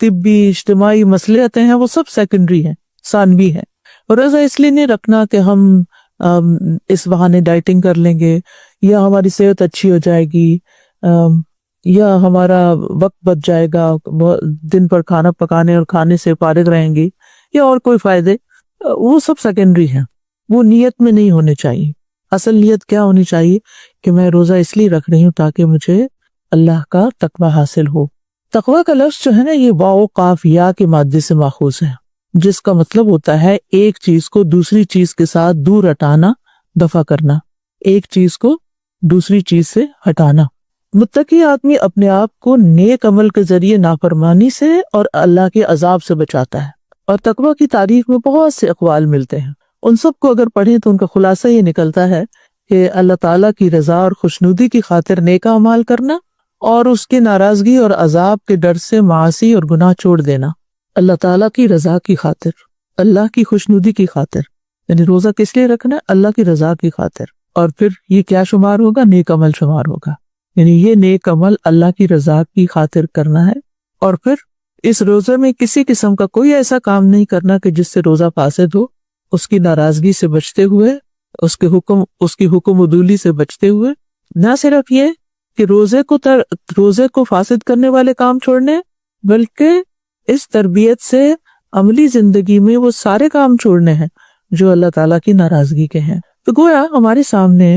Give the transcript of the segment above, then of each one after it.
طبی اجتماعی مسئلے آتے ہیں وہ سب سیکنڈری ہیں، ثانوی ہیں. اور روزہ اس لیے نہیں رکھنا کہ ہم اس بہانے ڈائٹنگ کر لیں گے، یا ہماری صحت اچھی ہو جائے گی، یا ہمارا وقت بچ جائے گا، دن پر کھانا پکانے اور کھانے سے فارغ رہیں گی، یا اور کوئی فائدے. وہ سب سیکنڈری ہیں، وہ نیت میں نہیں ہونے چاہیے. اصل نیت کیا ہونی چاہیے کہ میں روزہ اس لیے رکھ رہی ہوں تاکہ مجھے اللہ کا تقوی حاصل ہو. تقوی کا لفظ جو ہے نا، یہ واو قاف یا کے مادے سے ماخوذ ہے، جس کا مطلب ہوتا ہے ایک چیز کو دوسری چیز کے ساتھ دور ہٹانا، دفع کرنا، ایک چیز کو دوسری چیز سے ہٹانا. متقی آدمی اپنے آپ کو نیک عمل کے ذریعے نافرمانی سے اور اللہ کے عذاب سے بچاتا ہے. اور تقوی کی تعریف میں بہت سے اقوال ملتے ہیں، ان سب کو اگر پڑھیں تو ان کا خلاصہ یہ نکلتا ہے کہ اللہ تعالیٰ کی رضا اور خوشنودی کی خاطر نیک اعمال کرنا، اور اس کی ناراضگی اور عذاب کے ڈر سے معاصی اور گناہ چھوڑ دینا. اللہ تعالیٰ کی رضا کی خاطر، اللہ کی خوشنودی کی خاطر، یعنی روزہ کس لیے رکھنا ہے؟ اللہ کی رضا کی خاطر. اور پھر یہ کیا شمار ہوگا؟ نیک عمل شمار ہوگا. یعنی یہ نیک عمل اللہ کی رضا کی خاطر کرنا ہے. اور پھر اس روزے میں کسی قسم کا کوئی ایسا کام نہیں کرنا کہ جس سے روزہ فاسد ہو، اس کی ناراضگی سے بچتے ہوئے، اس کی حکم عدولی سے بچتے ہوئے. نہ صرف یہ کہ روزے کو فاسد کرنے والے کام چھوڑنے، بلکہ اس تربیت سے عملی زندگی میں وہ سارے کام چھوڑنے ہیں جو اللہ تعالیٰ کی ناراضگی کے ہیں. تو گویا ہمارے سامنے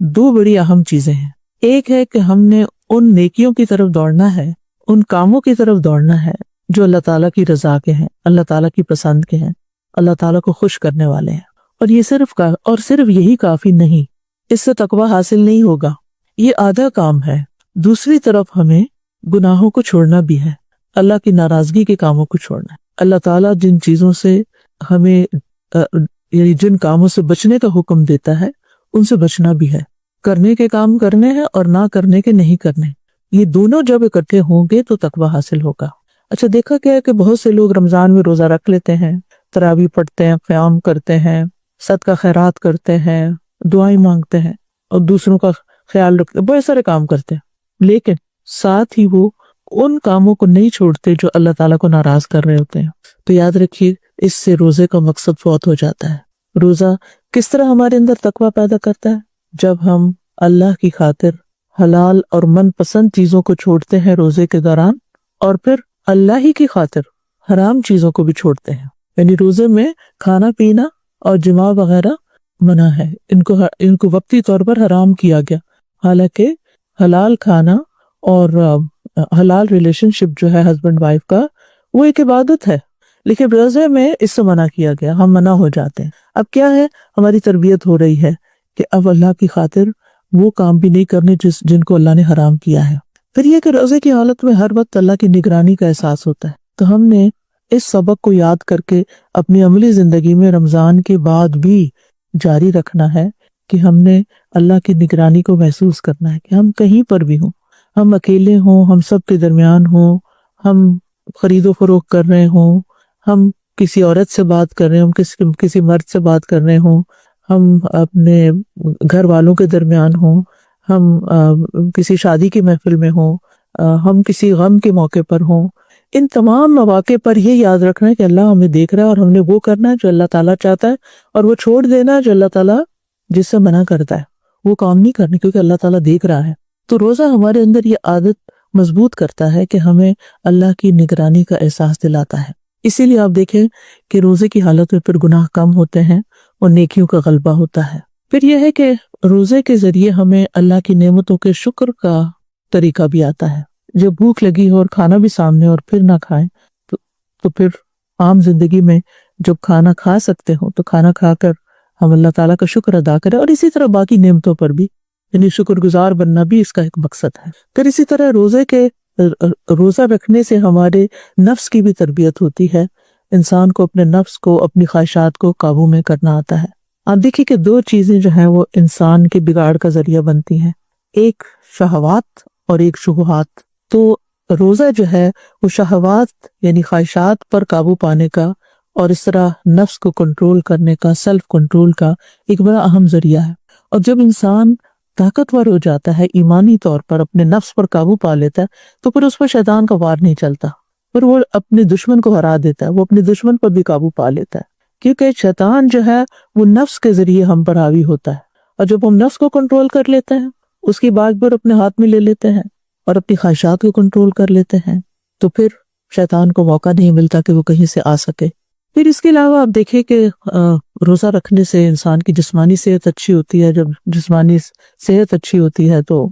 دو بڑی اہم چیزیں ہیں. ایک ہے کہ ہم نے ان نیکیوں کی طرف دوڑنا ہے، ان کاموں کی طرف دوڑنا ہے جو اللہ تعالیٰ کی رضا کے ہیں، اللہ تعالیٰ کی پسند کے ہیں، اللہ تعالیٰ کو خوش کرنے والے ہیں. اور یہ صرف یہی کافی نہیں، اس سے تقویٰ حاصل نہیں ہوگا، یہ آدھا کام ہے. دوسری طرف ہمیں گناہوں کو چھوڑنا بھی ہے، اللہ کی ناراضگی کے کاموں کو چھوڑنا ہے. اللہ تعالیٰ جن چیزوں سے ہمیں یعنی جن کاموں سے بچنے کا حکم دیتا ہے ان سے بچنا بھی ہے. کرنے کے کام کرنے ہیں اور نہ کرنے کے نہیں کرنے. یہ دونوں جب اکٹھے ہوں گے تو تقویٰ حاصل ہوگا. اچھا، دیکھا گیا ہے کہ بہت سے لوگ رمضان میں روزہ رکھ لیتے ہیں، تراویح پڑھتے ہیں، قیام کرتے ہیں، صدقہ خیرات کرتے ہیں، دعائیں مانگتے ہیں اور دوسروں کا خیال رکھتے ہیں، بہت سارے کام کرتے ہیں، لیکن ساتھ ہی وہ ان کاموں کو نہیں چھوڑتے جو اللہ تعالیٰ کو ناراض کر رہے ہوتے ہیں. تو یاد رکھیے، اس سے روزے کا مقصد فوت ہو جاتا ہے. روزہ کس طرح ہمارے اندر تقویٰ پیدا کرتا ہے؟ جب ہم اللہ کی خاطر حلال اور من پسند چیزوں کو چھوڑتے ہیں روزے کے دوران، اور پھر اللہ ہی کی خاطر حرام چیزوں کو بھی چھوڑتے ہیں. یعنی روزے میں کھانا پینا اور جماع وغیرہ منع ہے، ان کو وقتی طور پر حرام کیا گیا، حالانکہ حلال کھانا اور حلال ریلیشن شپ جو ہے ہسبینڈ وائف کا، وہ ایک عبادت ہے، لیکن روزے میں اس سے منع کیا گیا، ہم منع ہو جاتے ہیں. اب کیا ہے، ہماری تربیت ہو رہی ہے کہ اب اللہ کی خاطر وہ کام بھی نہیں کرنے جن کو اللہ نے حرام کیا ہے. پھر یہ کہ روزے کی حالت میں ہر وقت اللہ کی نگرانی کا احساس ہوتا ہے. تو ہم نے اس سبق کو یاد کر کے اپنی عملی زندگی میں رمضان کے بعد بھی جاری رکھنا ہے کہ ہم نے اللہ کی نگرانی کو محسوس کرنا ہے کہ ہم کہیں پر بھی ہوں، ہم اکیلے ہوں، ہم سب کے درمیان ہوں، ہم خرید و فروخت کر رہے ہوں، ہم کسی عورت سے بات کر رہے ہوں، کسی مرد سے بات کر رہے ہوں، ہم اپنے گھر والوں کے درمیان ہوں، ہم کسی شادی کی محفل میں ہوں، ہم کسی غم کے موقع پر ہوں، ان تمام مواقع پر یہ یاد رکھنا ہے کہ اللہ ہمیں دیکھ رہا ہے اور ہم نے وہ کرنا ہے جو اللہ تعالیٰ چاہتا ہے، اور وہ چھوڑ دینا ہے جو اللہ تعالیٰ جس سے منع کرتا ہے، وہ کام نہیں کرنے کیونکہ اللہ تعالیٰ دیکھ رہا ہے. تو روزہ ہمارے اندر یہ عادت مضبوط کرتا ہے کہ ہمیں اللہ کی نگرانی کا احساس دلاتا ہے. اسی لیے آپ دیکھیں کہ روزے کی حالت میں پھر گناہ کم ہوتے ہیں اور نیکیوں کا غلبہ ہوتا ہے. پھر یہ ہے کہ روزے کے ذریعے ہمیں اللہ کی نعمتوں کے شکر کا طریقہ بھی آتا ہے. جب بھوک لگی ہو اور کھانا بھی سامنے اور پھر نہ کھائیں تو پھر عام زندگی میں جب کھانا کھا سکتے ہو تو کھانا کھا کر ہم اللہ تعالیٰ کا شکر ادا کریں، اور اسی طرح باقی نعمتوں پر بھی یعنی شکر گزار بننا بھی اس کا ایک مقصد ہے. پھر اسی طرح روزہ رکھنے سے ہمارے نفس کی بھی تربیت ہوتی ہے. انسان کو اپنے نفس کو، اپنی خواہشات کو قابو میں کرنا آتا ہے. آپ دیکھیے کہ دو چیزیں جو ہیں وہ انسان کے بگاڑ کا ذریعہ بنتی ہیں، ایک شہوات اور ایک شبہات. تو روزہ جو ہے وہ شہوات یعنی خواہشات پر قابو پانے کا اور اس طرح نفس کو کنٹرول کرنے کا، سیلف کنٹرول کا ایک بڑا اہم ذریعہ ہے. اور جب انسان طاقتور ہو جاتا ہے، ایمانی طور پر اپنے نفس پر قابو پا لیتا ہے، تو پھر اس پر شیطان کا وار نہیں چلتا. پر وہ اپنے دشمن کو ہرا دیتا ہے، وہ اپنے دشمن پر بھی قابو پا لیتا ہے، کیونکہ شیطان جو ہے وہ نفس کے ذریعے ہم پر حاوی ہوتا ہے، اور جب ہم نفس کو کنٹرول کر لیتے ہیں، اس کی باغ بر اپنے ہاتھ میں لے لیتے ہیں اور اپنی خواہشات کو کنٹرول کر لیتے ہیں، تو پھر شیطان کو موقع نہیں ملتا کہ وہ کہیں سے آ سکے۔ پھر اس کے علاوہ آپ دیکھیں کہ روزہ رکھنے سے انسان کی جسمانی صحت اچھی ہوتی ہے۔ جب جسمانی صحت اچھی ہوتی ہے تو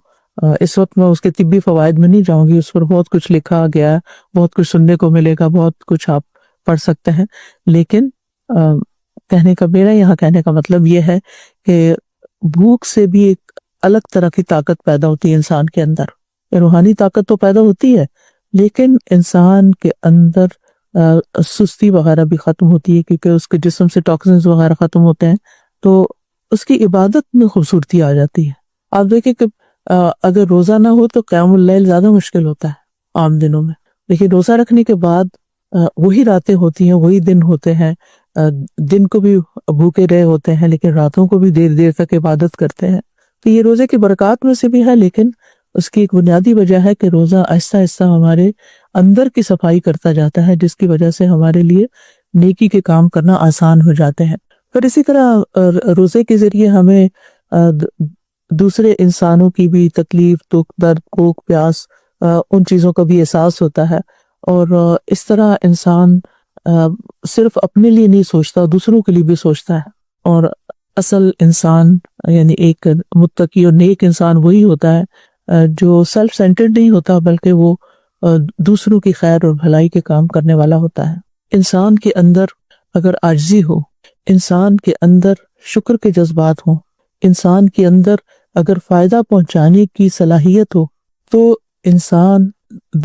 اس وقت میں اس کے طبی فوائد میں نہیں جاؤں گی، اس پر بہت کچھ لکھا گیا ہے، بہت کچھ سننے کو ملے گا، بہت کچھ آپ پڑھ سکتے ہیں، لیکن میرا یہاں کہنے کا مطلب یہ ہے کہ بھوک سے بھی ایک الگ طرح کی طاقت پیدا ہوتی ہے انسان کے اندر۔ روحانی طاقت تو پیدا ہوتی ہے، لیکن انسان کے اندر سستی وغیرہ بھی ختم ہوتی ہے، کیونکہ اس کے جسم سے ٹاکسنز وغیرہ ختم ہوتے ہیں، تو اس کی عبادت میں خوبصورتی آ جاتی ہے۔ آپ دیکھیں کہ اگر روزہ نہ ہو تو قیام اللیل زیادہ مشکل ہوتا ہے عام دنوں میں، لیکن روزہ رکھنے کے بعد وہی راتیں ہوتی ہیں، وہی دن ہوتے ہیں، دن کو بھی بھوکے رہے ہوتے ہیں لیکن راتوں کو بھی دیر دیر تک عبادت کرتے ہیں۔ تو یہ روزے کی برکات میں سے بھی ہے، لیکن اس کی ایک بنیادی وجہ ہے کہ روزہ آہستہ آہستہ ہمارے اندر کی صفائی کرتا جاتا ہے، جس کی وجہ سے ہمارے لیے نیکی کے کام کرنا آسان ہو جاتے ہیں۔ پھر اسی طرح روزے کے ذریعے ہمیں دوسرے انسانوں کی بھی تکلیف، دکھ، درد، بھوک، پیاس، ان چیزوں کا بھی احساس ہوتا ہے، اور اس طرح انسان صرف اپنے لیے نہیں سوچتا، دوسروں کے لیے بھی سوچتا ہے۔ اور اصل انسان یعنی ایک متقی اور نیک انسان وہی ہوتا ہے جو سیلف سینٹرڈ نہیں ہوتا، بلکہ وہ دوسروں کی خیر اور بھلائی کے کام کرنے والا ہوتا ہے۔ انسان کے اندر اگر عاجزی ہو، انسان کے اندر شکر کے جذبات ہوں، انسان کے اندر اگر فائدہ پہنچانے کی صلاحیت ہو، تو انسان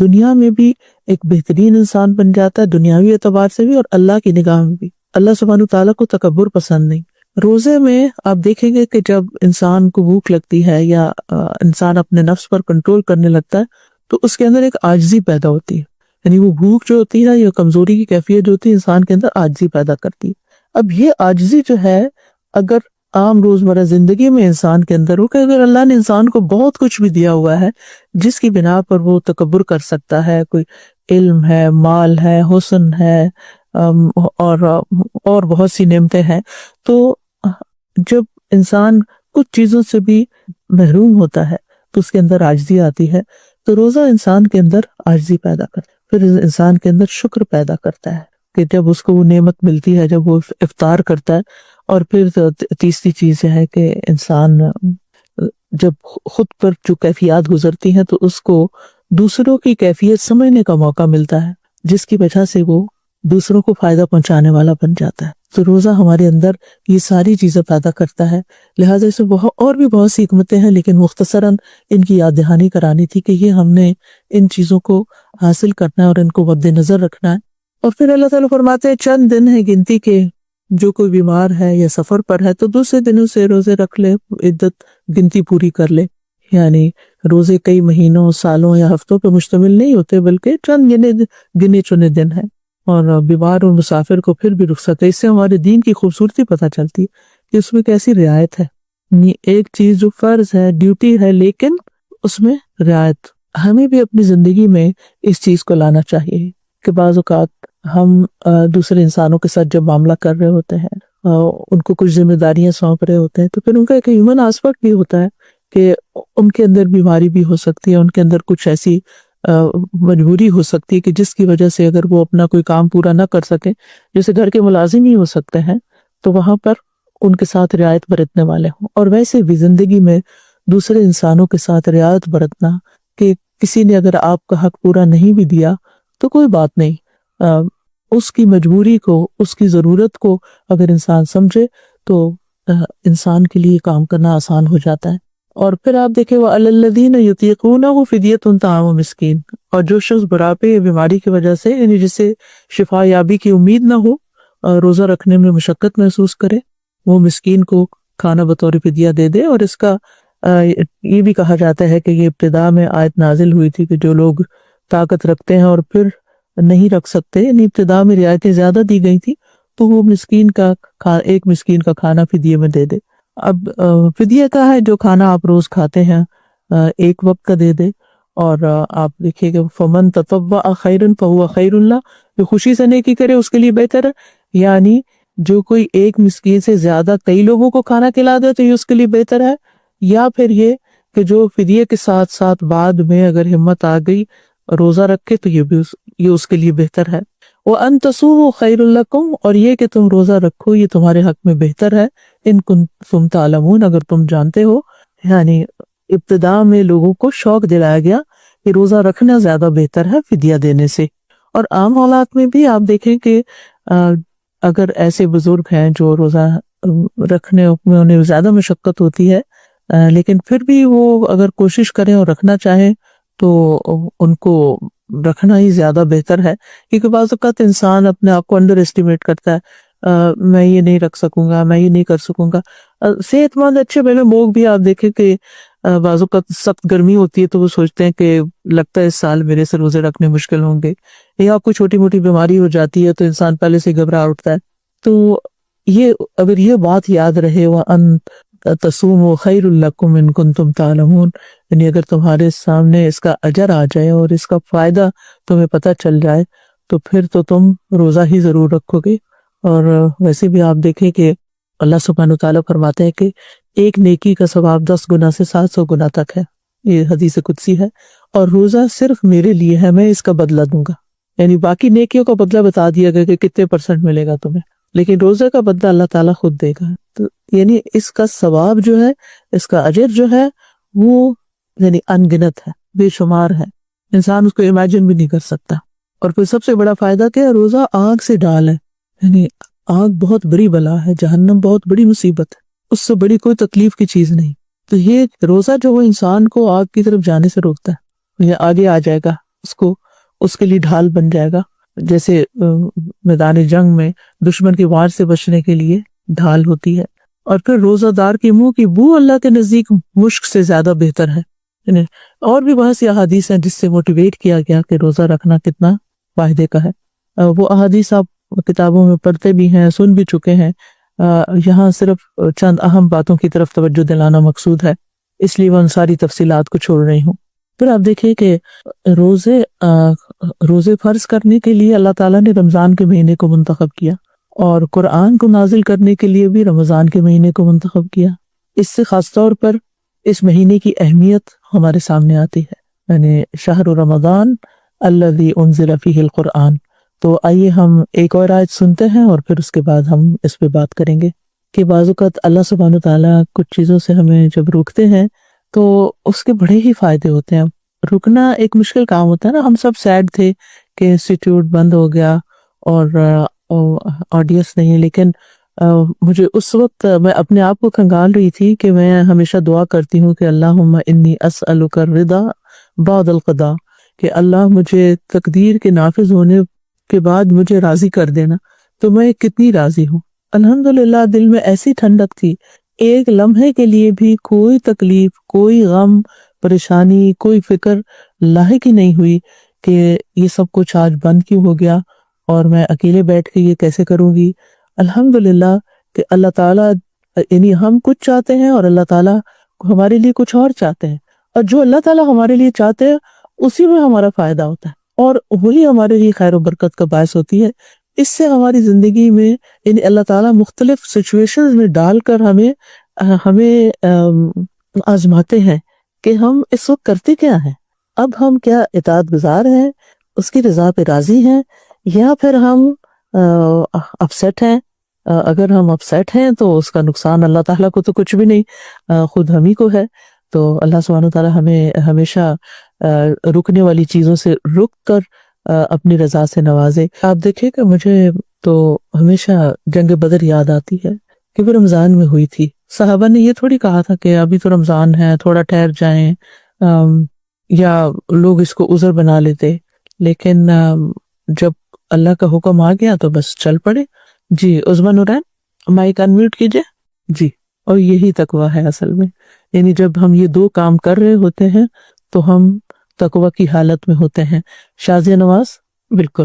دنیا میں بھی ایک بہترین انسان بن جاتا ہے، دنیاوی اعتبار سے بھی اور اللہ کی نگاہ میں بھی۔ اللہ سبحانہ تعالیٰ کو تکبر پسند نہیں۔ روزے میں آپ دیکھیں گے کہ جب انسان کو بھوک لگتی ہے یا انسان اپنے نفس پر کنٹرول کرنے لگتا ہے تو اس کے اندر ایک عاجزی پیدا ہوتی ہے، یعنی وہ بھوک جو ہوتی ہے یا کمزوری کی کیفیت جو ہوتی ہے انسان کے اندر عاجزی پیدا کرتی ہے۔ اب یہ عاجزی جو ہے اگر عام روزمرہ زندگی میں انسان کے اندر ہو، کہ اگر اللہ نے انسان کو بہت کچھ بھی دیا ہوا ہے جس کی بنا پر وہ تکبر کر سکتا ہے، کوئی علم ہے، مال ہے، حسن ہے، اور بہت سی نعمتیں ہیں، تو جب انسان کچھ چیزوں سے بھی محروم ہوتا ہے تو اس کے اندر عاجزی آتی ہے۔ تو روزہ انسان کے اندر عاجزی پیدا کرتا ہے، پھر انسان کے اندر شکر پیدا کرتا ہے کہ جب اس کو وہ نعمت ملتی ہے، جب وہ افطار کرتا ہے۔ اور پھر تیسری چیز یہ ہے کہ انسان جب خود پر جو کیفیات گزرتی ہیں تو اس کو دوسروں کی کیفیت سمجھنے کا موقع ملتا ہے، جس کی وجہ سے وہ دوسروں کو فائدہ پہنچانے والا بن جاتا ہے۔ تو روزہ ہمارے اندر یہ ساری چیزیں پیدا کرتا ہے، لہٰذا اس میں اور بھی بہت سی حکمتیں ہیں، لیکن مختصراً ان کی یاد دہانی کرانی تھی کہ یہ ہم نے ان چیزوں کو حاصل کرنا ہے اور ان کو مد نظر رکھنا ہے۔ اور پھر اللہ تعالیٰ فرماتے ہیں چند دن ہے گنتی کے، جو کوئی بیمار ہے یا سفر پر ہے تو دوسرے دنوں سے روزے رکھ لے، عدت گنتی پوری کر لے۔ یعنی روزے کئی مہینوں، سالوں یا ہفتوں پہ مشتمل نہیں ہوتے، بلکہ چند گنے چنے دن ہیں، اور بیمار اور مسافر کو پھر بھی رخصت ہے۔ اس سے ہمارے دین کی خوبصورتی پتہ چلتی ہے کہ اس میں کیسی رعایت ہے۔ ایک چیز جو فرض ہے، ڈیوٹی ہے، لیکن اس میں رعایت۔ ہمیں بھی اپنی زندگی میں اس چیز کو لانا چاہیے کہ بعض اوقات ہم دوسرے انسانوں کے ساتھ جب معاملہ کر رہے ہوتے ہیں، ان کو کچھ ذمہ داریاں سونپ رہے ہوتے ہیں، تو پھر ان کا ایک ہیومن آسپیکٹ بھی ہوتا ہے کہ ان کے اندر بیماری بھی ہو سکتی ہے، ان کے اندر کچھ ایسی مجبوری ہو سکتی ہے کہ جس کی وجہ سے اگر وہ اپنا کوئی کام پورا نہ کر سکے، جیسے گھر کے ملازم ہی ہو سکتے ہیں، تو وہاں پر ان کے ساتھ رعایت برتنے والے ہوں۔ اور ویسے بھی زندگی میں دوسرے انسانوں کے ساتھ رعایت برتنا، کہ کسی نے اگر آپ کا حق پورا نہیں بھی دیا تو کوئی بات نہیں، اس کی مجبوری کو، اس کی ضرورت کو اگر انسان سمجھے تو انسان کے لیے کام کرنا آسان ہو جاتا ہے۔ اور پھر آپ دیکھیں وَعَلَى الَّذِينَ يُطِيقُونَهُ فِدْيَةٌ طَعَامُ مِسْكِين، اور جو شخص بڑھاپے یا بیماری کی وجہ سے، یعنی جسے شفا یابی کی امید نہ ہو، روزہ رکھنے میں مشقت محسوس کرے، وہ مسکین کو کھانا بطور فدیہ دے دے۔ اور اس کا یہ بھی کہا جاتا ہے کہ یہ ابتدا میں آیت نازل ہوئی تھی کہ جو لوگ طاقت رکھتے ہیں اور پھر نہیں رکھ سکتے، یعنی ابتدا میں رعایتیں زیادہ دی گئی تھی، تو وہ مسکین کا ایک مسکین کا کھانا فدیے میں دے دے۔ اب فدیہ کا ہے جو کھانا آپ روز کھاتے ہیں ایک وقت کا دے دے، اور آپ دیکھیے کہ فمن تطوع خیرا فہو خیر اللہ، جو خوشی سے نیکی کرے اس کے لیے بہتر ہے، یعنی جو کوئی ایک مسکین سے زیادہ کئی لوگوں کو کھانا کھلا دے تو یہ اس کے لیے بہتر ہے، یا پھر یہ کہ جو فدیے کے ساتھ ساتھ بعد میں اگر ہمت آ گئی روزہ رکھے تو یہ اس کے لیے بہتر ہے۔ وَأَن تَصُومُوا خَيْرٌ لَكُمْ، اور یہ کہ تم روزہ رکھو یہ تمہارے حق میں بہتر ہے، ان کنتم تعلمون، اگر تم جانتے ہو۔ یعنی ابتدا میں لوگوں کو شوق دلایا گیا کہ روزہ رکھنا زیادہ بہتر ہے فدیہ دینے سے۔ اور عام حالات میں بھی آپ دیکھیں کہ اگر ایسے بزرگ ہیں جو روزہ رکھنے میں انہیں زیادہ مشقت ہوتی ہے، لیکن پھر بھی وہ اگر کوشش کریں اور رکھنا چاہیں تو ان کو رکھنا ہی زیادہ بہتر ہے، کیونکہ بعض اوقات انسان اپنے آپ کو انڈر اسٹیمیٹ کرتا ہے، میں یہ نہیں رکھ سکوں گا، میں یہ نہیں کر سکوں گا۔ صحت مند اچھے بھلے لوگ بھی آپ دیکھیں کہ بعض اوقات سخت گرمی ہوتی ہے تو وہ سوچتے ہیں کہ لگتا ہے اس سال میرے سے روزے رکھنے مشکل ہوں گے، یا کوئی چھوٹی موٹی بیماری ہو جاتی ہے تو انسان پہلے سے گھبرا اٹھتا ہے۔ تو یہ اگر یہ بات یاد رہے وَأَن تَصُومُوا خَيْرٌ لَكُمْ إِن كُنتُم تَعْلَمُونَ، یعنی اگر تمہارے سامنے اس کا اجر آ جائے اور اس کا فائدہ تمہیں پتہ چل جائے تو پھر تو تم روزہ ہی ضرور رکھو گے۔ اور ویسے بھی آپ دیکھیں کہ اللہ سبحانہ وتعالیٰ فرماتے ہیں کہ ایک نیکی کا ثواب 10 گنا سے 700 گنا تک ہے، یہ حدیث قدسی ہے، اور روزہ صرف میرے لیے ہے، میں اس کا بدلہ دوں گا۔ یعنی باقی نیکیوں کا بدلہ بتا دیا گیا کہ کتنے % ملے گا تمہیں، لیکن روزے کا بدلہ اللہ تعالیٰ خود دے گا۔ تو یعنی اس کا ثواب جو ہے، اس کا اجر جو ہے وہ یعنی ان گنت ہے، بے شمار ہے، انسان اس کو امیجن بھی نہیں کر سکتا۔ اور پھر سب سے بڑا فائدہ کیا ہے، روزہ آگ سے ڈال ہے، یعنی آگ بہت بڑی بلا ہے، جہنم بہت بڑی مصیبت ہے، اس سے بڑی کوئی تکلیف کی چیز نہیں۔ تو یہ روزہ جو وہ انسان کو آگ کی طرف جانے سے روکتا ہے، یہ آگے آ جائے گا، اس کے لیے ڈھال بن جائے گا، جیسے میدان جنگ میں دشمن کی وار سے بچنے کے لیے ڈھال ہوتی ہے۔ اور پھر روزہ دار کے منہ کی بو اللہ کے نزدیک مشک سے زیادہ بہتر ہے۔ اور بھی بہت سی احادیث ہیں جس سے موٹیویٹ کیا گیا کہ روزہ رکھنا کتنا فائدے کا ہے۔ وہ احادیث آپ کتابوں میں پڑھتے بھی ہیں، سن بھی چکے ہیں، یہاں صرف چند اہم باتوں کی طرف توجہ دلانا مقصود ہے، اس لیے وہ ان ساری تفصیلات کو چھوڑ رہی ہوں۔ پھر آپ دیکھیں کہ روزے فرض کرنے کے لیے اللہ تعالیٰ نے رمضان کے مہینے کو منتخب کیا، اور قرآن کو نازل کرنے کے لیے بھی رمضان کے مہینے کو منتخب کیا۔ اس سے خاص طور پر اس مہینے کی اہمیت ہمارے سامنے آتی ہے، یعنی شہر رمضان الذی انزل فیہ القرآن۔ تو آئیے ہم ایک اور آیت سنتے ہیں اور پھر اس کے بعد ہم اس پہ بات کریں گے کہ بعض اوقات اللہ سبحانہ تعالیٰ کچھ چیزوں سے ہمیں جب روکتے ہیں تو اس کے بڑے ہی فائدے ہوتے ہیں۔ رکنا ایک مشکل کام ہوتا ہے نا، ہم سب سیڈ تھے کہ انسٹیٹیوٹ بند ہو گیا اور آڈینس نہیں، لیکن مجھے اس وقت میں اپنے آپ کو کھنگال رہی تھی کہ میں ہمیشہ دعا کرتی ہوں کہ اللہم انی اسألک الرضا بعد القضاء، کہ اللہ مجھے تقدیر کے نافذ ہونے کے بعد مجھے راضی کر دینا۔ تو میں کتنی راضی ہوں، الحمدللہ۔ دل میں ایسی ٹھنڈک تھی، ایک لمحے کے لیے بھی کوئی تکلیف، کوئی غم، پریشانی، کوئی فکر لاحق ہی نہیں ہوئی کہ یہ سب کچھ آج بند کیوں ہو گیا اور میں اکیلے بیٹھ کے یہ کیسے کروں گی۔ الحمدللہ کہ اللہ تعالیٰ، یعنی ہم کچھ چاہتے ہیں اور اللہ تعالیٰ ہمارے لیے کچھ اور چاہتے ہیں، اور جو اللہ تعالیٰ ہمارے لیے چاہتے ہیں اسی میں ہمارا فائدہ ہوتا ہے، اور وہی ہمارے لیے خیر و برکت کا باعث ہوتی ہے۔ اس سے ہماری زندگی میں یعنی اللہ تعالیٰ مختلف سچویشنز میں ڈال کر ہمیں آزماتے ہیں کہ ہم اس وقت کرتے کیا ہیں، اب ہم کیا اطاعت گزار ہیں، اس کی رضا پہ راضی ہیں، یا پھر ہم اپسیٹ ہیں۔ اگر ہم اپسیٹ ہیں تو اس کا نقصان اللہ تعالیٰ کو تو کچھ بھی نہیں، خود ہم ہی کو ہے۔ تو اللہ سبحانہ تعالیٰ ہمیں ہمیشہ رکنے والی چیزوں سے رک کر اپنی رضا سے نوازے۔ آپ دیکھیں کہ مجھے تو ہمیشہ جنگ بدر یاد آتی ہے کہ وہ رمضان میں ہوئی تھی۔ صحابہ نے یہ تھوڑی کہا تھا کہ ابھی تو رمضان ہے، تھوڑا ٹھہر جائیں، یا لوگ اس کو عذر بنا لیتے، لیکن جب اللہ کا حکم آ گیا تو بس چل پڑے۔ جی عظمی نورین مائک انمیوٹ کیجئے۔ جی، اور یہی تقویٰ ہے اصل میں، یعنی جب ہم یہ دو کام کر رہے ہوتے ہیں تو ہم تقویٰ کی حالت میں ہوتے ہیں۔ شازیہ نواز، بالکل،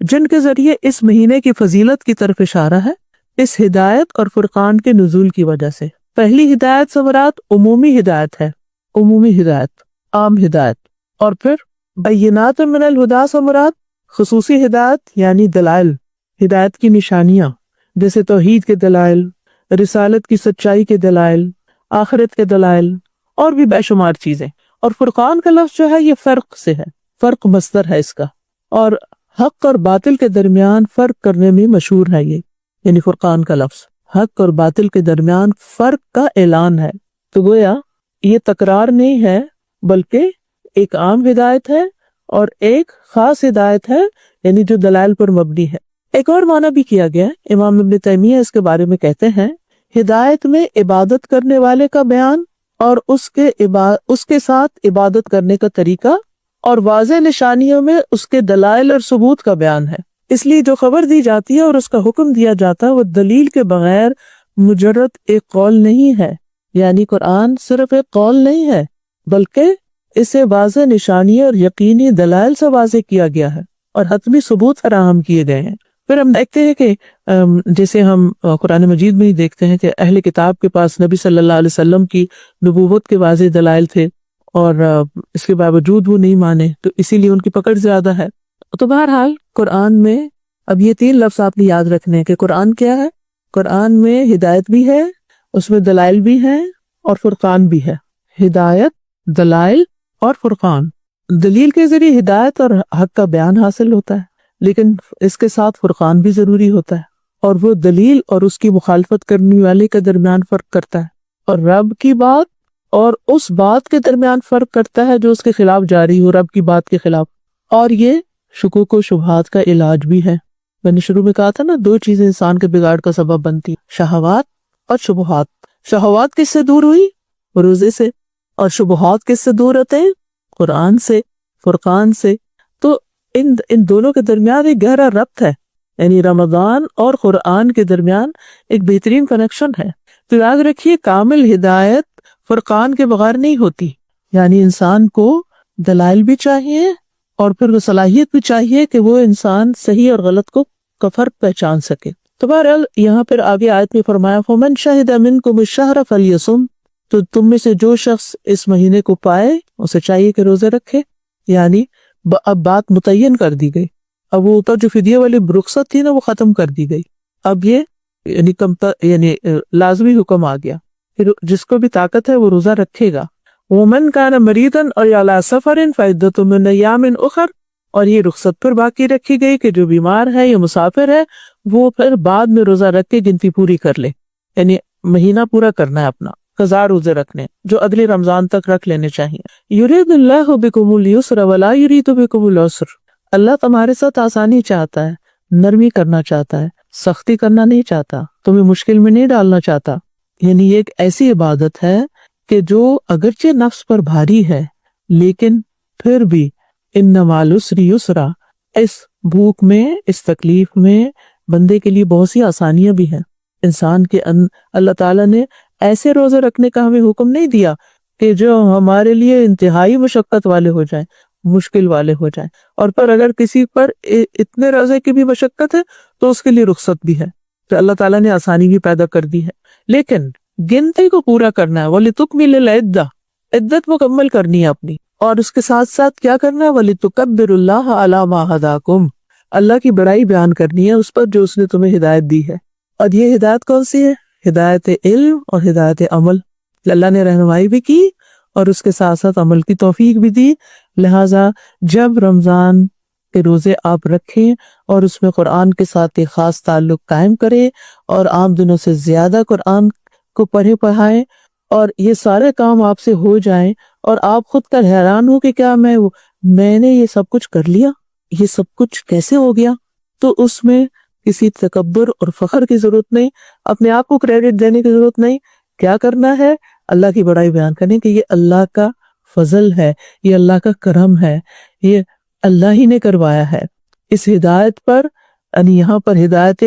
جن کے ذریعے اس مہینے کی فضیلت کی طرف اشارہ ہے اس ہدایت اور فرقان کے نزول کی وجہ سے۔ پہلی ہدایت سے مراد عمومی ہدایت ہے، عمومی ہدایت، عام ہدایت، اور پھر بینات من الہدیٰ سے مراد خصوصی ہدایت یعنی دلائل، ہدایت کی نشانیاں جیسے توحید کے دلائل، رسالت کی سچائی کے دلائل، آخرت کے دلائل اور بھی بے شمار چیزیں۔ اور فرقان کا لفظ جو ہے یہ فرق سے ہے، فرق مصدر ہے اس کا، اور حق اور باطل کے درمیان فرق کرنے میں مشہور ہے یہ، یعنی فرقان کا لفظ حق اور باطل کے درمیان فرق کا اعلان ہے۔ تو گویا یہ تکرار نہیں ہے بلکہ ایک عام ہدایت ہے اور ایک خاص ہدایت ہے، یعنی جو دلائل پر مبنی ہے۔ ایک اور معنی بھی کیا گیا، امام ابن تیمیہ اس کے بارے میں کہتے ہیں ہدایت میں عبادت کرنے والے کا بیان اور اس کے ساتھ عبادت کرنے کا طریقہ، اور واضح نشانیوں میں اس کے دلائل اور ثبوت کا بیان ہے۔ اس لیے جو خبر دی جاتی ہے اور اس کا حکم دیا جاتا ہے وہ دلیل کے بغیر مجرد ایک قول نہیں ہے، یعنی قرآن صرف ایک قول نہیں ہے بلکہ اسے واضح نشانیاں اور یقینی دلائل سے واضح کیا گیا ہے اور حتمی ثبوت فراہم کیے گئے ہیں۔ پھر ہم دیکھتے ہیں کہ جیسے ہم قرآن مجید میں ہی دیکھتے ہیں کہ اہل کتاب کے پاس نبی صلی اللہ علیہ وسلم کی نبوت کے واضح دلائل تھے اور اس کے باوجود وہ نہیں مانے، تو اسی لیے ان کی پکڑ زیادہ ہے۔ تو بہرحال قرآن میں اب یہ 3 لفظ آپ نے یاد رکھنے ہیں کہ قرآن کیا ہے؟ قرآن میں ہدایت بھی ہے، اس میں دلائل بھی ہیں اور فرقان بھی ہے۔ ہدایت، دلائل اور فرقان۔ دلیل کے ذریعے ہدایت اور حق کا بیان حاصل ہوتا ہے، لیکن اس کے ساتھ فرقان بھی ضروری ہوتا ہے، اور وہ دلیل اور اس کی مخالفت کرنے والے کے درمیان فرق کرتا ہے، اور رب کی بات اور اس بات کے درمیان فرق کرتا ہے جو اس کے خلاف جاری ہو، رب کی بات کے خلاف۔ اور یہ شکوک و شبہات کا علاج بھی ہے۔ میں نے شروع میں کہا تھا نا 2 چیزیں انسان کے بگاڑ کا سبب بنتی ہیں، شہوات اور شبہات۔ شہوات کس سے دور ہوئی؟ روزے سے۔ اور شبہات کس سے دور ہوتے ہیں؟ قرآن سے، فرقان سے۔ تو ان دونوں کے درمیان ایک گہرا ربط ہے، یعنی رمضان اور قرآن کے درمیان ایک بہترین کنیکشن ہے۔ تو یاد رکھیے کامل ہدایت فرقان کے بغیر نہیں ہوتی، یعنی انسان کو دلائل بھی چاہیے اور پھر وہ صلاحیت بھی چاہیے کہ وہ انسان صحیح اور غلط کا فرق پہچان سکے۔ تو بہرحال یہاں پھر آگے آیت میں فرمایا فَمَنْ شَهِدَ مِنْكُمُ الشَّهْرَ فَلْيَصُمْ، تو تم میں سے جو شخص اس مہینے کو پائے اسے چاہیے کہ روزے رکھے۔ یعنی اب بات متعین کر دی گئی، اب وہ اوپر جو فدیہ والی رخصت تھی نا وہ ختم کر دی گئی، اب یہ یعنی لازمی حکم آ گیا، پھر جس کو بھی طاقت ہے وہ روزہ رکھے گا۔ وَمَنْ كَانَ مَرِيضًا أَوْ عَلَىٰ سَفَرٍ فَعِدَّةٌ مِّنْ أَيَّامٍ أُخَرَ، اور یہ رخصت پر باقی رکھی گئی کہ جو بیمار ہے یا مسافر ہے وہ پھر بعد میں روزہ رکھ کے گنتی پوری کر لے، یعنی مہینہ پورا کرنا ہے اپنا، قضاء روزے رکھنے جو اگلے رمضان تک رکھ لینے چاہیے۔ یرید اللہ بکم اليسر ولا یرید بکم العسر، اللہ تمہارے ساتھ آسانی چاہتا ہے، نرمی کرنا چاہتا ہے، سختی کرنا نہیں چاہتا، تمہیں مشکل میں نہیں ڈالنا چاہتا۔ یعنی یہ ایک ایسی عبادت ہے کہ جو اگرچہ نفس پر بھاری ہے لیکن پھر بھی ان مع العسر یسرا، اس بھوک میں، اس تکلیف میں بندے کے لیے بہت سی آسانیاں بھی ہیں۔ انسان کے اللہ تعالیٰ نے ایسے روزے رکھنے کا ہمیں حکم نہیں دیا کہ جو ہمارے لیے انتہائی مشقت والے ہو جائیں، مشکل والے ہو جائیں، اور پھر اگر کسی پر اتنے روزے کی بھی مشقت ہے تو اس کے لیے رخصت بھی ہے، تو اللہ تعالیٰ نے آسانی بھی پیدا کر دی ہے۔ لیکن گنتی کو پورا کرنا ہے، وَلِتُكْمِلِ الْعِدَّةَ، عدت مکمل کرنی ہے اپنی، اور اس کے ساتھ ساتھ کیا کرنا ہے، وَلِتُكَبِّرُوا اللَّهَ عَلَىٰ مَا هَدَاكُمْ، اللہ کی بڑائی بیان کرنی ہے اس پر جو اس نے تمہیں ہدایت دی ہے۔ اور یہ ہدایت کون سی ہے؟ ہدایت علم اور ہدایت عمل۔ اللہ نے رہنمائی بھی کی اور اس کے ساتھ ساتھ عمل کی توفیق بھی دی، لہٰذا جب رمضان کے روزے آپ رکھیں اور اس میں قرآن کے ساتھ ایک خاص تعلق قائم کریں اور عام دنوں سے زیادہ قرآن کو پڑھائیں، اور یہ سارے کام آپ سے ہو جائیں اور آپ خود کا حیران ہو کہ کیا میں نے یہ سب کچھ کر لیا، یہ سب کچھ کیسے ہو گیا، تو اس میں کسی تکبر اور فخر کی ضرورت نہیں، اپنے آپ کو کریڈٹ دینے کی ضرورت نہیں۔ کیا کرنا ہے؟ اللہ کی بڑائی بیان کریں کہ یہ اللہ کا فضل ہے، یہ اللہ کا کرم ہے، یہ اللہ ہی نے کروایا ہے۔ اس ہدایت پر یعنی یہاں پر ہدایت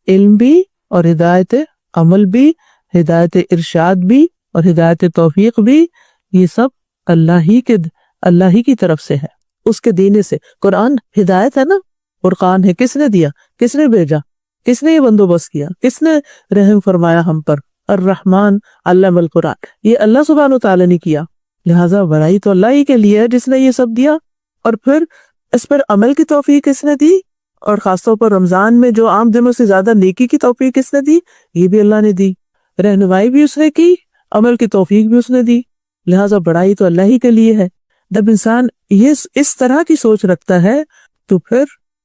علم بھی اور ہدایت عمل بھی، ہدایت ارشاد بھی اور ہدایت توفیق بھی، یہ سب اللہ ہی کی طرف سے ہے، اس کے دینے سے۔ قرآن ہدایت ہے نا، فرقان ہے، کس نے دیا، کس نے بھیجا، کس نے یہ بندوبست کیا، کس نے رحم فرمایا ہم پر؟ الرحمن علم القرآن، یہ اللہ سبحانہ تعالیٰ نے کیا، لہٰذا بڑائی تو اللہ ہی کے لیے ہے جس نے یہ سب دیا۔ اور پھر اس پر عمل کی توفیق کس نے دی؟ اور خاص طور پر رمضان میں جو عام دنوں سے زیادہ نیکی کی توفیق کس نے دی؟ یہ بھی اللہ نے دی، رہنمائی بھی اس نے کی، عمل کی توفیق بھی اس نے دی، لہٰذا بڑائی تو اللہ ہی کے لیے ہے۔ جب انسان یہ اس طرح کی سوچ رکھتا ہے تو پھر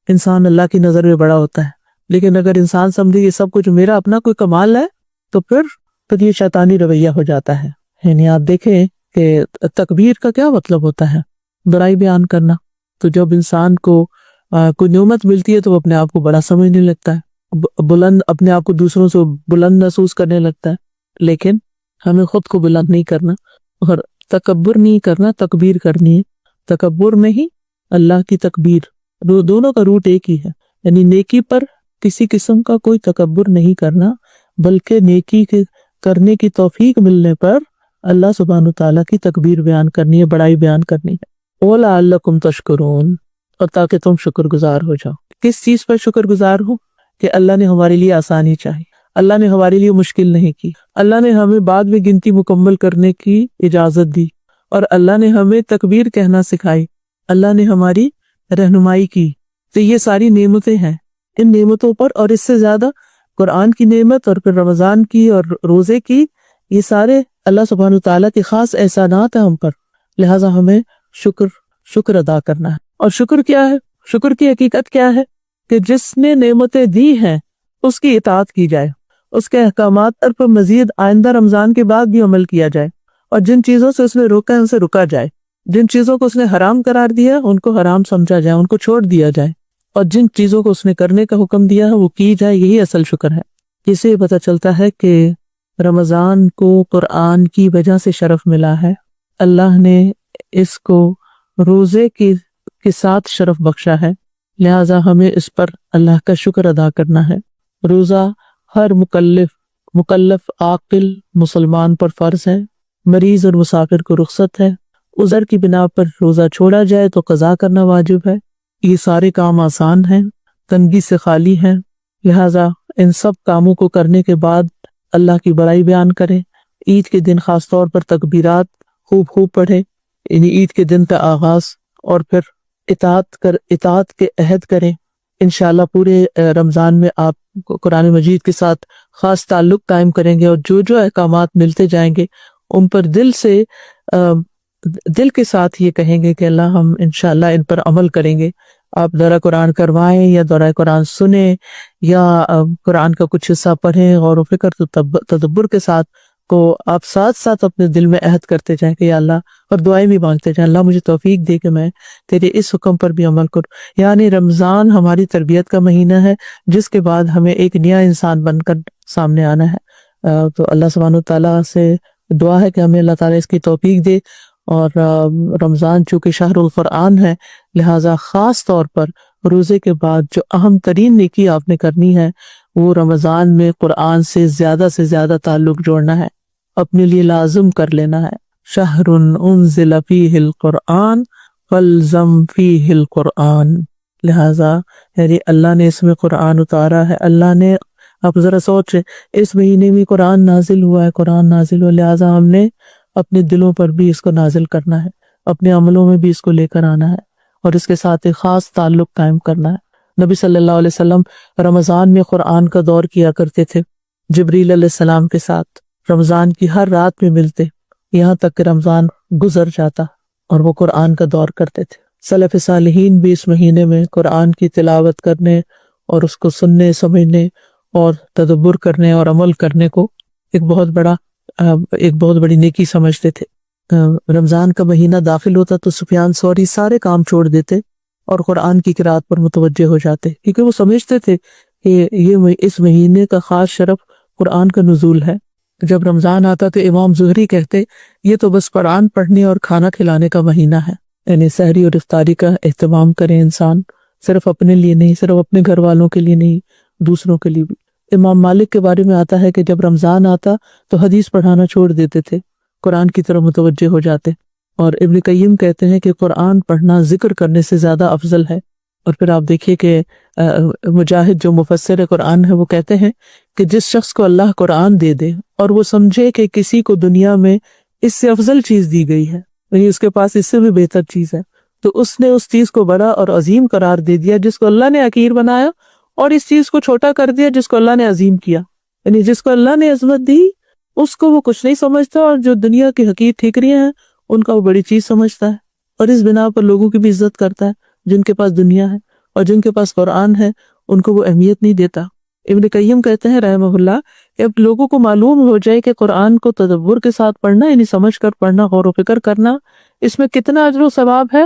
انسان اللہ کی نظر میں بڑا ہوتا ہے۔ لیکن اگر انسان سمجھے یہ سب کچھ میرا اپنا کوئی کمال ہے تو پھر یہ شیطانی رویہ ہو جاتا ہے۔ یعنی آپ دیکھیں کہ تکبیر کا کیا مطلب ہوتا ہے؟ بڑائی بیان کرنا۔ تو جب انسان کو کوئی نعمت ملتی ہے تو وہ اپنے آپ کو بڑا سمجھنے لگتا ہے، بلند، اپنے آپ کو دوسروں سے بلند محسوس کرنے لگتا ہے۔ لیکن ہمیں خود کو بلند نہیں کرنا اور تکبر نہیں کرنا، تکبیر کرنی ہے۔ تکبر میں ہی اللہ کی تکبیر، دونوں کا روٹ ایک ہی ہے، یعنی نیکی پر کسی قسم کا کوئی تکبر نہیں کرنا، بلکہ نیکی کے کرنے کی توفیق ملنے پر اللہ سبحانہ تعالیٰ کی تکبیر بیان کرنی ہے، بڑائی بیان کرنی ہے۔ وَلَعَلَّكُمْ تَشْكُرُونَ، اور تاکہ تم شکر گزار ہو جاؤ۔ کس چیز پر شکر گزار ہو؟ کہ اللہ نے ہمارے لیے آسانی چاہی، اللہ نے ہمارے لیے مشکل نہیں کی، اللہ نے ہمیں بعد میں گنتی مکمل کرنے کی اجازت دی، اور اللہ نے ہمیں تکبیر کہنا سکھائی، اللہ نے ہماری رہنمائی کی۔ تو یہ ساری نعمتیں ہیں، ان نعمتوں پر اور اس سے زیادہ قرآن کی نعمت اور پھر رمضان کی اور روزے کی، یہ سارے اللہ سبحانہ تعالیٰ کے خاص احسانات ہیں ہم پر، لہٰذا ہمیں شکر ادا کرنا ہے۔ اور شکر کیا ہے؟ شکر کی حقیقت کیا ہے؟ کہ جس نے نعمتیں دی ہیں اس کی اطاعت کی جائے، اس کے احکامات پر مزید آئندہ رمضان کے بعد بھی عمل کیا جائے، اور جن چیزوں سے اس نے روکا ہے ان سے رکا جائے، جن چیزوں کو اس نے حرام قرار دیا ان کو حرام سمجھا جائے، ان کو چھوڑ دیا جائے، اور جن چیزوں کو اس نے کرنے کا حکم دیا ہے وہ کی جائے۔ یہی اصل شکر ہے۔ اس سے پتہ چلتا ہے کہ رمضان کو قرآن کی وجہ سے شرف ملا ہے، اللہ نے اس کو روزے کے ساتھ شرف بخشا ہے، لہٰذا ہمیں اس پر اللہ کا شکر ادا کرنا ہے۔ روزہ ہر مکلف عاقل مسلمان پر فرض ہے، مریض اور مسافر کو رخصت ہے، عذر کی بنا پر روزہ چھوڑا جائے تو قضا کرنا واجب ہے۔ یہ سارے کام آسان ہیں، تنگی سے خالی ہیں، لہٰذا ان سب کاموں کو کرنے کے بعد اللہ کی بڑائی بیان کریں۔ عید کے دن خاص طور پر تکبیرات خوب پڑھیں، یعنی عید کے دن کا آغاز، اور پھر اطاعت کے عہد کریں۔ انشاءاللہ پورے رمضان میں آپ قرآن مجید کے ساتھ خاص تعلق قائم کریں گے، اور جو احکامات ملتے جائیں گے ان پر دل کے ساتھ یہ کہیں گے کہ اللہ ہم انشاءاللہ ان پر عمل کریں گے۔ آپ دورہ قرآن کروائیں یا دورہ قرآن سنیں یا قرآن کا کچھ حصہ پڑھیں، غور و فکر تدبر کے ساتھ کو آپ ساتھ اپنے دل میں عہد کرتے جائیں کہ یا اللہ، اور دعائیں بھی مانگتے جائیں، اللہ مجھے توفیق دے کہ میں تیرے اس حکم پر بھی عمل کروں۔ یعنی رمضان ہماری تربیت کا مہینہ ہے، جس کے بعد ہمیں ایک نیا انسان بن کر سامنے آنا ہے۔ تو اللہ سبحانہ تعالیٰ سے دعا ہے کہ ہمیں اللہ تعالیٰ اس کی توفیق دے۔ اور رمضان چونکہ شہر القرآن ہے، لہٰذا خاص طور پر روزے کے بعد جو اہم ترین نیکی آپ نے کرنی ہے وہ رمضان میں قرآن سے زیادہ تعلق جوڑنا ہے، اپنے لیے لازم کر لینا ہے۔ شہر انزل فیہ القرآن فالزم فیہ القرآن، لہٰذا یعنی اللہ نے اس میں قرآن اتارا ہے، اللہ نے، آپ ذرا سوچیں، اس مہینے میں قرآن نازل ہوا ہے، لہٰذا ہم نے اپنے دلوں پر بھی اس کو نازل کرنا ہے، اپنے عملوں میں بھی اس کو لے کر آنا ہے، اور اس کے ساتھ ایک خاص تعلق قائم کرنا ہے۔ نبی صلی اللہ علیہ وسلم رمضان میں قرآن کا دور کیا کرتے تھے، جبریل علیہ السلام کے ساتھ رمضان کی ہر رات میں ملتے، یہاں تک کہ رمضان گزر جاتا اور وہ قرآن کا دور کرتے تھے۔ سلف صالحین بھی اس مہینے میں قرآن کی تلاوت کرنے اور اس کو سننے، سمجھنے اور تدبر کرنے اور عمل کرنے کو ایک بہت بڑی نیکی سمجھتے تھے۔ رمضان کا مہینہ داخل ہوتا تو سفیان ثوری سارے کام چھوڑ دیتے اور قرآن کی قرأت پر متوجہ ہو جاتے، کیونکہ وہ سمجھتے تھے کہ اس مہینے کا خاص شرف قرآن کا نزول ہے۔ جب رمضان آتا تو امام زہری کہتے یہ تو بس قرآن پڑھنے اور کھانا کھلانے کا مہینہ ہے، یعنی سحری اور افطاری کا اہتمام کرے انسان، صرف اپنے لیے نہیں، صرف اپنے گھر والوں کے لیے نہیں، دوسروں کے لیے بھی۔ امام مالک کے بارے میں آتا ہے کہ جب رمضان آتا تو حدیث پڑھانا چھوڑ دیتے تھے، قرآن کی طرف متوجہ ہو جاتے۔ اور ابن قیم کہتے ہیں کہ قرآن پڑھنا ذکر کرنے سے زیادہ افضل ہے، اور پھر آپ دیکھیے کہ مجاہد جو مفسر قرآن ہے وہ کہتے ہیں کہ جس شخص کو اللہ قرآن دے دے اور وہ سمجھے کہ کسی کو دنیا میں اس سے افضل چیز دی گئی ہے، یعنی اس کے پاس اس سے بھی بہتر چیز ہے، تو اس نے اس چیز کو بڑا اور عظیم قرار دے دیا جس کو اللہ نے حقیر بنایا، اور اس چیز کو چھوٹا کر دیا جس کو اللہ نے عظیم کیا. یعنی جس کو اللہ نے عظمت دی اس کو وہ کچھ نہیں سمجھتا، اور جو دنیا کی حقیر ٹھیکریاں ہیں ان کا وہ بڑی چیز سمجھتا ہے، اور اس بنا پر لوگوں کی بھی عزت کرتا ہے. جن کے پاس دنیا ہے اور جن کے پاس قرآن ہے ان کو وہ اہمیت نہیں دیتا. ابن قیم کہتے ہیں رحمہ اللہ کہ اب لوگوں کو معلوم ہو جائے کہ قرآن کو تدبر کے ساتھ پڑھنا، یعنی سمجھ کر پڑھنا، غور و فکر کرنا، اس میں کتنا اجر و ثواب ہے،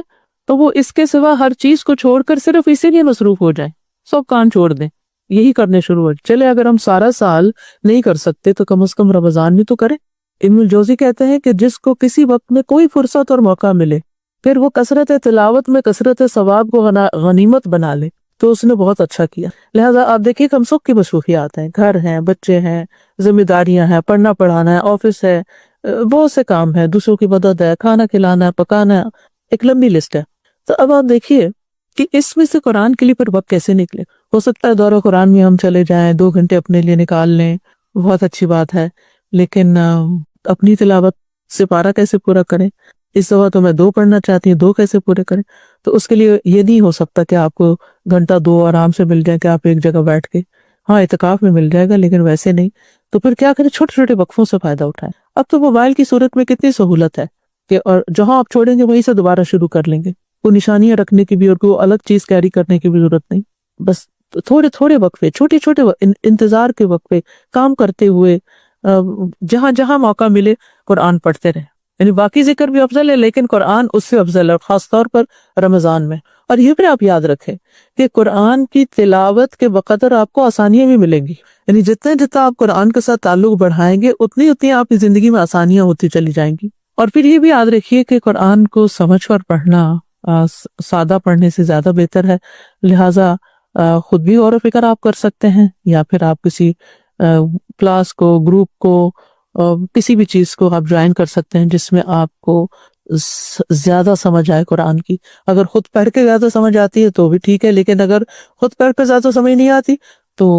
تو وہ اس کے سوا ہر چیز کو چھوڑ کر صرف اسی لیے مصروف ہو جائیں، سب کام چھوڑ دیں، یہی کرنے شروع ہو جائیں. چلے اگر ہم سارا سال نہیں کر سکتے تو کم از کم رمضان میں تو کریں. ابن الجوزی کہتے ہیں کہ جس کو کسی وقت میں کوئی فرصت اور موقع ملے پھر وہ کثرت تلاوت میں کثرت ثواب کو غنیمت بنا لے تو اس نے بہت اچھا کیا. لہٰذا آپ دیکھیے کہ ہم سب کی مصروفیات ہیں، گھر ہیں، بچے ہیں، ذمہ داریاں ہیں، پڑھنا پڑھانا ہے، آفس ہے، بہت سے کام ہیں، دوسروں کی مدد ہے، کھانا کھلانا ہے، پکانا ہے، ایک لمبی لسٹ ہے. تو اب آپ دیکھیے کہ اس میں سے قرآن کے لیے پھر وقت کیسے نکلے. ہو سکتا ہے دورہ قرآن میں ہم چلے جائیں، 2 گھنٹے اپنے لیے نکال لیں، بہت اچھی بات ہے، لیکن اپنی تلاوت سے پارہ کیسے پورا کریں؟ اس دفعہ تو میں 2 پڑھنا چاہتی ہوں، 2 کیسے پورے کریں؟ تو اس کے لیے یہ نہیں ہو سکتا کہ آپ کو گھنٹہ 2 آرام سے مل جائے کہ آپ ایک جگہ بیٹھ کے، ہاں اعتکاف میں مل جائے گا لیکن ویسے نہیں. تو پھر کیا کریں؟ چھوٹے چھوٹے وقفوں سے فائدہ اٹھائیں. اب تو موبائل کی صورت میں کتنی سہولت ہے کہ اور جہاں آپ چھوڑیں گے وہیں سے دوبارہ شروع کر لیں گے. کوئی نشانیاں رکھنے کی بھی اور کوئی الگ چیز کیری کرنے کی بھی ضرورت نہیں. بس تھوڑے تھوڑے وقفے، چھوٹے چھوٹے انتظار کے وقفے، کام کرتے ہوئے جہاں جہاں موقع ملے قرآن پڑھتے رہیں. یعنی باقی ذکر بھی افضل ہے لیکن قرآن اس سے افضل ہے، خاص طور پر رمضان میں. اور یہ بھی آپ یاد رکھیں کہ قرآن کی تلاوت کے بقدر آپ کو آسانیاں بھی ملیں گی. یعنی جتنا آپ قرآن کے ساتھ تعلق بڑھائیں گے اتنی آپ کی زندگی میں آسانیاں ہوتی چلی جائیں گی. اور پھر یہ بھی یاد رکھیے کہ قرآن کو سمجھ کر پڑھنا سادہ پڑھنے سے زیادہ بہتر ہے. لہٰذا خود بھی غور و فکر آپ کر سکتے ہیں، یا پھر آپ کسی کلاس کو، گروپ کو، کسی بھی چیز کو آپ جوائن کر سکتے ہیں جس میں آپ کو زیادہ سمجھ آئے قرآن کی. اگر خود پڑھ کے زیادہ سمجھ آتی ہے تو بھی ٹھیک ہے، لیکن اگر خود پڑھ کے زیادہ سمجھ نہیں آتی تو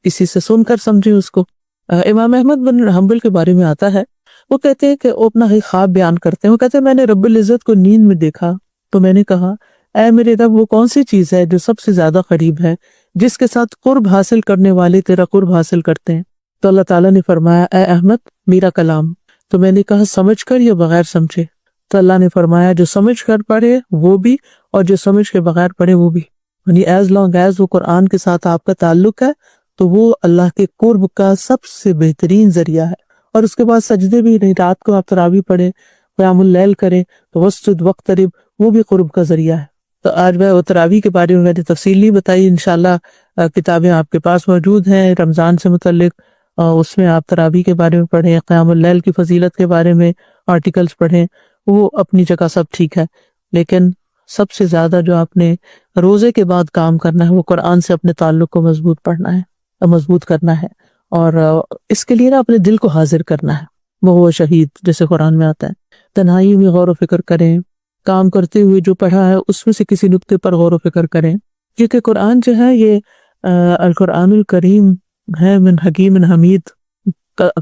کسی سے سن کر سمجھیں اس کو. امام احمد بن حنبل کے بارے میں آتا ہے، وہ کہتے ہیں کہ وہ اپنا ہی خواب بیان کرتے ہیں. وہ کہتے ہیں میں نے رب العزت کو نیند میں دیکھا تو میں نے کہا اے میرے رب، وہ کون سی چیز ہے جو سب سے زیادہ قریب ہے، جس کے ساتھ قرب حاصل کرنے والے تیرا قرب حاصل کرتے ہیں؟ تو اللہ تعالیٰ نے فرمایا اے احمد میرا کلام. تو میں نے کہا سمجھ کر یا بغیر سمجھے؟ تو اللہ نے فرمایا جو سمجھ کر پڑھے وہ بھی اور جو سمجھ کے بغیر پڑھے وہ بھی. یعنی ایز لانگ ایز وہ قرآن کے ساتھ آپ کا تعلق ہے تو وہ اللہ کے قرب کا سب سے بہترین ذریعہ ہے. اور اس کے بعد سجدے بھی، رات کو آپ تراویح پڑھیں، قیام اللیل کریں تو وسجد واقترب، وہ بھی قرب کا ذریعہ ہے. تو آج میں تراویح کے بارے میں نے تفصیل نہیں بتائی، انشاءاللہ کتابیں آپ کے پاس موجود ہیں رمضان سے متعلق، اس میں آپ تراویح کے بارے میں پڑھیں، قیام اللیل کی فضیلت کے بارے میں آرٹیکلز پڑھیں، وہ اپنی جگہ سب ٹھیک ہے. لیکن سب سے زیادہ جو آپ نے روزے کے بعد کام کرنا ہے وہ قرآن سے اپنے تعلق کو مضبوط کرنا ہے، اور اس کے لیے نا اپنے دل کو حاضر کرنا ہے. وہ شہید جیسے قرآن میں آتا ہے، تنہائی میں غور و فکر کریں، کام کرتے ہوئے جو پڑھا ہے اس میں سے کسی نقطے پر غور و فکر کریں، کیونکہ قرآن جو ہے یہ القرآن الکریم ہے من حکیم حمید،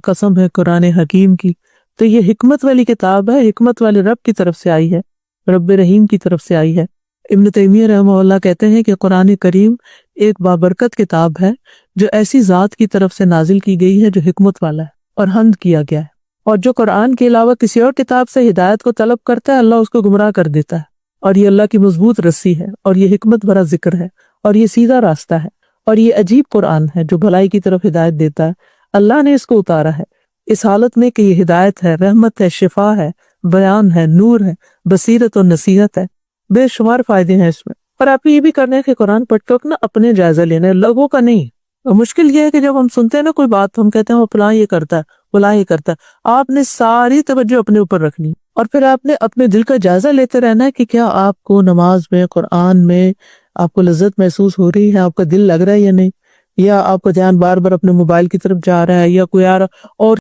قسم ہے قرآن حکیم کی. تو یہ حکمت والی کتاب ہے، حکمت والے رب کی طرف سے آئی ہے، رب رحیم کی طرف سے آئی ہے. ابن تیمیہ رحمہ اللہ کہتے ہیں کہ قرآن کریم ایک بابرکت کتاب ہے جو ایسی ذات کی طرف سے نازل کی گئی ہے جو حکمت والا ہے اور حمد کیا گیا ہے. اور جو قرآن کے علاوہ کسی اور کتاب سے ہدایت کو طلب کرتا ہے اللہ اس کو گمراہ کر دیتا ہے. اور یہ اللہ کی مضبوط رسی ہے، اور یہ حکمت بھرا ذکر ہے، اور یہ سیدھا راستہ ہے، اور یہ عجیب قرآن ہے جو بھلائی کی طرف ہدایت دیتا ہے. اللہ نے اس کو اتارا ہے اس حالت میں کہ یہ ہدایت ہے، رحمت ہے، شفا ہے، بیان ہے، نور ہے، بصیرت اور نصیحت ہے. بے شمار فائدے ہیں اس میں. پر آپ یہ بھی کرنا ہے کہ قرآن پڑھتے وقت نا اپنے جائزہ لینا ہے، لوگوں کا نہیں. مشکل یہ ہے کہ جب ہم سنتے ہیں نا کوئی بات تو ہم کہتے ہیں وہ فلاں یہ کرتا ہے، فلاں یہ کرتا ہے. آپ نے ساری توجہ اپنے اوپر رکھنی، اور پھر آپ نے اپنے دل کا جائزہ لیتے رہنا ہے کہ کیا آپ کو نماز میں، قرآن میں آپ کو لذت محسوس ہو رہی ہے، آپ کا دل لگ رہا ہے یا نہیں، یا آپ کا دھیان بار بار اپنے موبائل کی طرف جا رہا ہے، یا کوئی اور